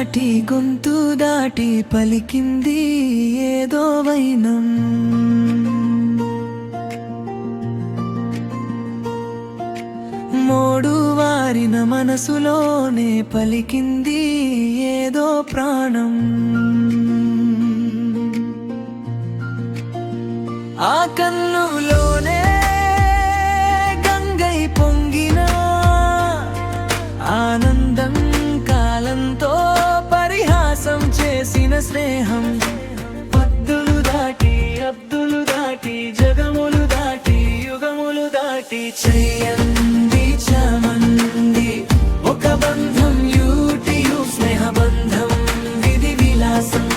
దాటి గొంతు దాటి పలికింది ఏదో వైనం. మోడు వారిన మనసులోనే పలికింది ఏదో ప్రాణం. ఆ కన్నులోనే గంగై పొంగిన ఆనందం, కాలంతో పరిహాసం చేసిన స్నేహం. పద్దులు దాటి అబ్దులు దాటి జగములు దాటి యుగములు దాటి చెయ్యంది చమంది ఒక బంధం, యూటియు స్నేహ బంధం, విధి విలాసం.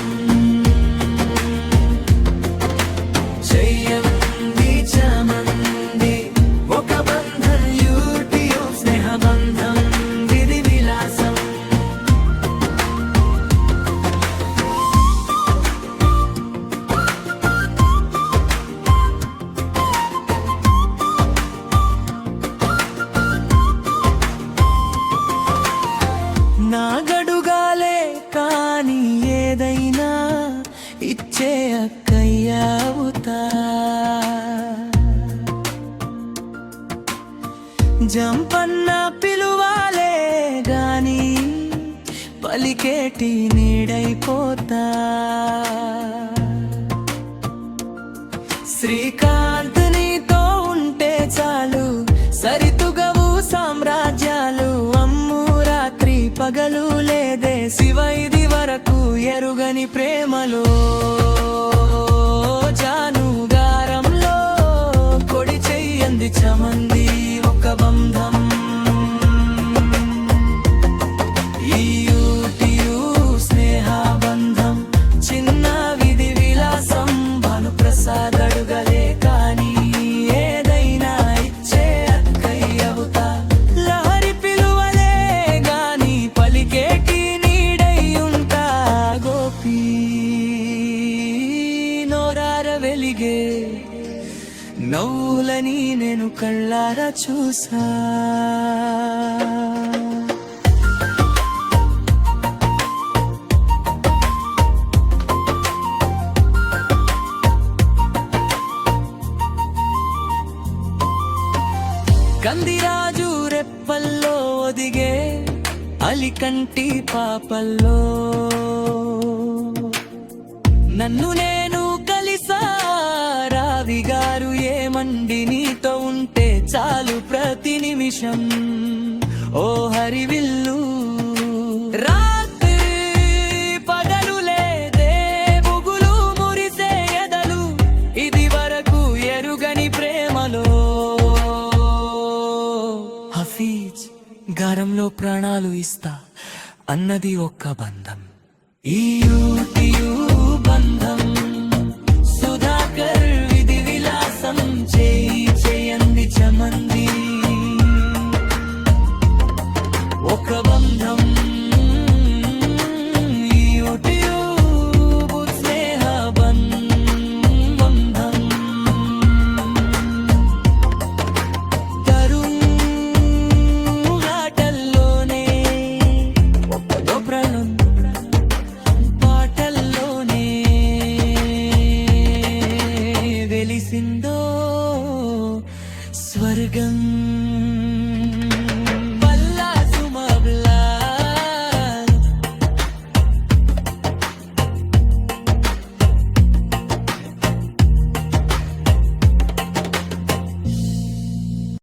చెయ్యంది చమంది ఒక బంధం, యూటియు స్నేహ బంధం, విధి విలాసం. నా గడుగాలే కాని ఏదైనా ఇచ్చే అక్కయ్యావుతా. జంపన్న పిలువాలే గాని పలికేటి నీడైపోతా. శ్రీకాంత్ నీతో ఉంటే చాలు, సరితుగవు సామ్రాజ్యాలు. అమ్ము రాత్రి పగలు లేదే శివ ఇది వరకు ఎరుగని ప్రేమలో. జానుగారంలో కొడి చెయ్యంది చమంది ఒక బంధం. ఈ యూటియు స్నేహ బంధం, చిన్న విధి విలాసం. భానుప్రసాద్ అడుగలే కాని ఏదైనా ఇచ్చే అక్కయ్యవుతా. లహరి పిలువలే గాని పలికేటి నీడయ్యుంటా. గోపి నోరార వెలిగే నవ్వులని నేను కళ్ళారా చూసా. కందిరాజు రెప్పల్లో ఒదిగే అలికంటి పాపల్లో నన్ను నేను కలిసా. రావిగారు ఏమండి నీతో ఉంటే చాలు ప్రతి నిమిషం. ఓ హరివిల్లు రాత్రి పగలు లేదే బుగులు మురిసే ఎదలు, ఇది వరకు ఎరుగని ప్రేమలో. హఫీజ్ గారంలో ప్రాణాలు ఇస్తా అన్నది ఒక్క బంధం. ఈ యూటియు బంధం సుధాకర్ విధి విలాసం. చేయంది చమంది ఒక బంధం. ఈ యూటియు స్నేహ బంధం. తరుణాటల్లోనే ఒక్కదో ప్రాణం, పాటల్లోనే వెలిసిందో స్వర్గం.